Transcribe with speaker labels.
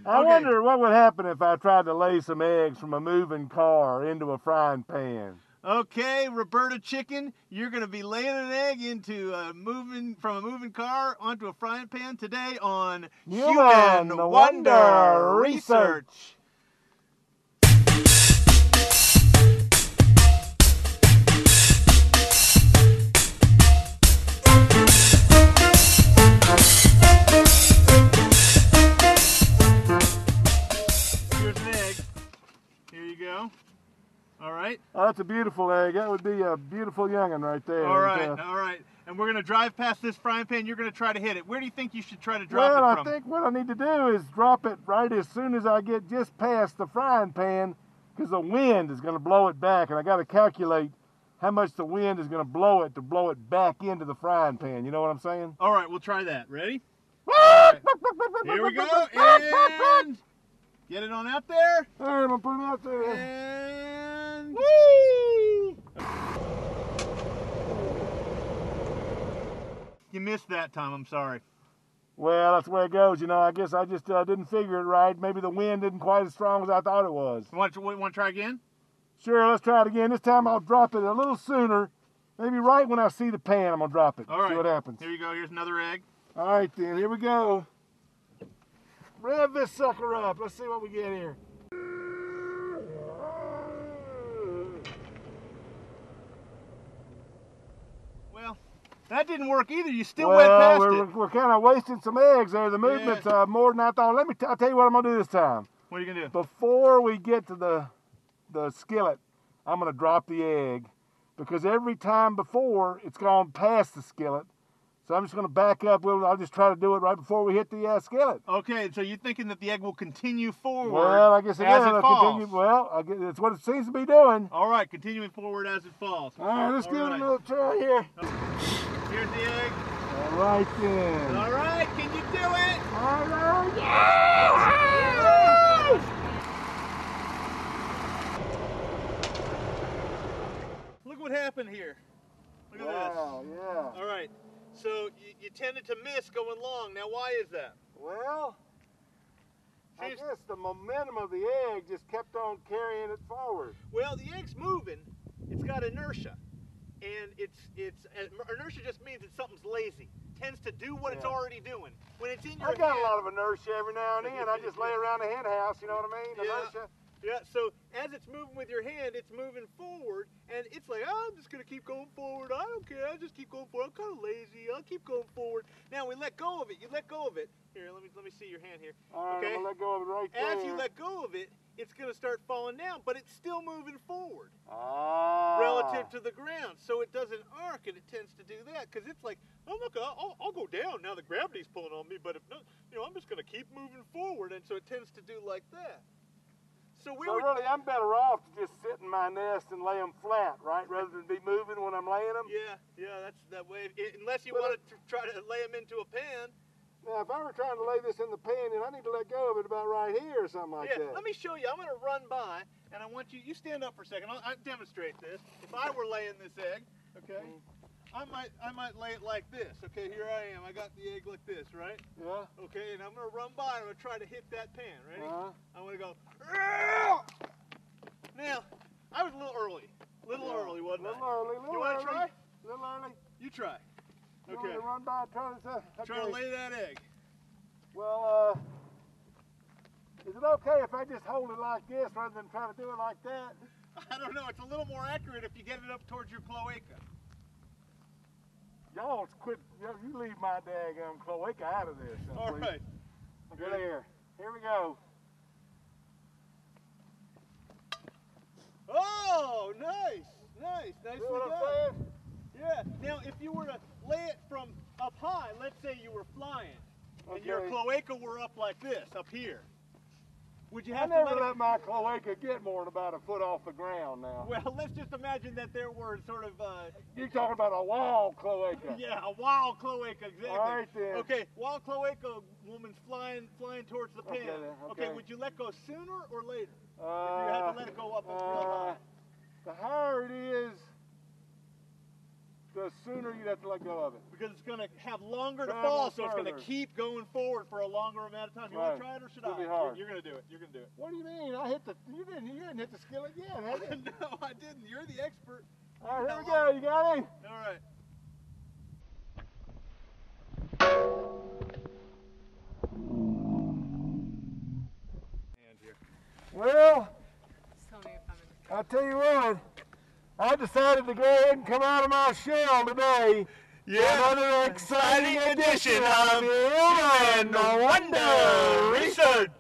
Speaker 1: I wonder what would happen if I tried to lay some eggs from a moving car into a frying pan.
Speaker 2: Okay, Roberta Chicken, you're going to be laying an egg from a moving car onto a frying pan today on
Speaker 1: Human Wonder Research.
Speaker 2: Here's an egg. Here you go. All right.
Speaker 1: Oh, that's a beautiful egg. That would be a beautiful young'un right there.
Speaker 2: All right, all right. And we're going to drive past this frying pan. You're going to try to hit it. Where do you think you should try to drop it from?
Speaker 1: Well, I think what I need to do is drop it right as soon as I get just past the frying pan, because the wind is going to blow it back, and I got to calculate how much the wind is going to blow it back into the frying pan. You know what I'm saying?
Speaker 2: All right, we'll try that. Ready? Right. Here we go. And get it on out there.
Speaker 1: All right, I'm going to put it out there.
Speaker 2: And
Speaker 1: whee!
Speaker 2: You missed that time. I'm sorry.
Speaker 1: Well, that's the way it goes. You know, I guess I just didn't figure it right. Maybe the wind isn't quite as strong as I thought it was.
Speaker 2: Want to try again?
Speaker 1: Sure, let's try it again. This time I'll drop it a little sooner. Maybe right when I see the pan, I'm going to drop it.
Speaker 2: All right.
Speaker 1: See what happens.
Speaker 2: Here you go. Here's another egg.
Speaker 1: All right, then. Here we go. Rev this sucker up. Let's see what we get here.
Speaker 2: Well, that didn't work either. You still went past it.
Speaker 1: We're kind of wasting some eggs there. The movement's more than I thought. I'll tell you what I'm going to do this time.
Speaker 2: What are you going to do?
Speaker 1: Before we get to the skillet, I'm going to drop the egg, because every time before it's gone past the skillet. So I'm just going to back up. I'll just try to do it right before we hit the skillet.
Speaker 2: Okay, so you're thinking that the egg will continue forward
Speaker 1: well, I guess it
Speaker 2: as
Speaker 1: will.
Speaker 2: it falls.
Speaker 1: Continue, well, I guess it's what it seems to be doing.
Speaker 2: All right, continuing forward as it falls.
Speaker 1: All right, let's give it a little try here.
Speaker 2: Here's the egg.
Speaker 1: All right, then.
Speaker 2: All right, can you do it?
Speaker 1: All right, yeah!
Speaker 2: Look what happened here. Look at this.
Speaker 1: Wow, yeah.
Speaker 2: All right. So you tended to miss going long. Now, why is that?
Speaker 1: Well, I guess the momentum of the egg just kept on carrying it forward.
Speaker 2: Well, the egg's moving. It's got inertia, and inertia just means that something's lazy. Tends to do what it's already doing. When it's in your
Speaker 1: I got a lot of inertia every now and then. I just lay around the hen house. You know what I mean? Inertia.
Speaker 2: Yeah, so as it's moving with your hand, it's moving forward, and it's like, oh, I'm just going to keep going forward. I don't care. I'll just keep going forward. I'm kind of lazy. I'll keep going forward. Now, we let go of it. You let go of it. Here, let me see your hand here.
Speaker 1: All right,
Speaker 2: okay?
Speaker 1: I'm going to let go of it right there.
Speaker 2: As you let go of it, it's going to start falling down, but it's still moving forward relative to the ground. So it doesn't arc, and it tends to do that because it's like, oh, look, I'll go down. Now the gravity's pulling on me, but if not, I'm just going to keep moving forward, and so it tends to do like that. So really,
Speaker 1: I'm better off to just sit in my nest and lay them flat, right, rather than be moving when I'm laying them?
Speaker 2: Yeah, that's that way. Unless you want to try to lay them into a pan.
Speaker 1: Now, if I were trying to lay this in the pan, then I need to let go of it about right here or something like that.
Speaker 2: Yeah, let me show you. I'm going to run by, and I want you stand up for a second. I'll demonstrate this. If I were laying this egg, okay, I might lay it like this. Okay, here I am. I got the egg like this, right?
Speaker 1: Yeah.
Speaker 2: Okay, and I'm going to run by and I'm going to try to hit that pan. Ready? I'm going to go. Now, I was a little early. Early, wasn't I?
Speaker 1: Early.
Speaker 2: You want to try?
Speaker 1: A little early.
Speaker 2: You try.
Speaker 1: You
Speaker 2: Okay.
Speaker 1: want to run by and try this out? Okay.
Speaker 2: Try to lay that egg.
Speaker 1: Well, is it okay if I just hold it like this rather than try to do it like that?
Speaker 2: I don't know. It's a little more accurate if you get it up towards your cloaca.
Speaker 1: Y'all quit. You leave my daggum cloaca out of this.
Speaker 2: All right.
Speaker 1: Okay, there. Here we go.
Speaker 2: Oh, nice. Nicely
Speaker 1: what
Speaker 2: done.
Speaker 1: I'm saying?
Speaker 2: Yeah. Now, if you were to lay it from up high, let's say you were flying, and your cloaca were up like this, up here. Would you have to
Speaker 1: let my cloaca get more than about a foot off the ground now.
Speaker 2: Well, let's just imagine that there were sort of...
Speaker 1: You're talking about a wild cloaca.
Speaker 2: Yeah, a wild cloaca, exactly.
Speaker 1: All right, then.
Speaker 2: Okay, wild cloaca woman's flying towards the pan.
Speaker 1: Okay.
Speaker 2: Would you let go sooner or later? If you had to let it go up real high.
Speaker 1: The higher it is, the sooner you'd have to let go of it.
Speaker 2: Because it's going to have longer to
Speaker 1: Travel
Speaker 2: fall, so it's
Speaker 1: further.
Speaker 2: going to keep going forward for a longer amount of time. You want to try it or should
Speaker 1: It'll
Speaker 2: I?
Speaker 1: be hard.
Speaker 2: You're going to do it. You're going to do it.
Speaker 1: What do you mean? You didn't hit the skillet yet, have you?
Speaker 2: No, I didn't. You're the expert.
Speaker 1: All right, here we go. You got him?
Speaker 2: All right.
Speaker 1: Well, I'll tell you what, I decided to go ahead and come out of my shell today.
Speaker 2: Yeah,
Speaker 1: another
Speaker 2: exciting edition of Goodman and Joe Murphy Research.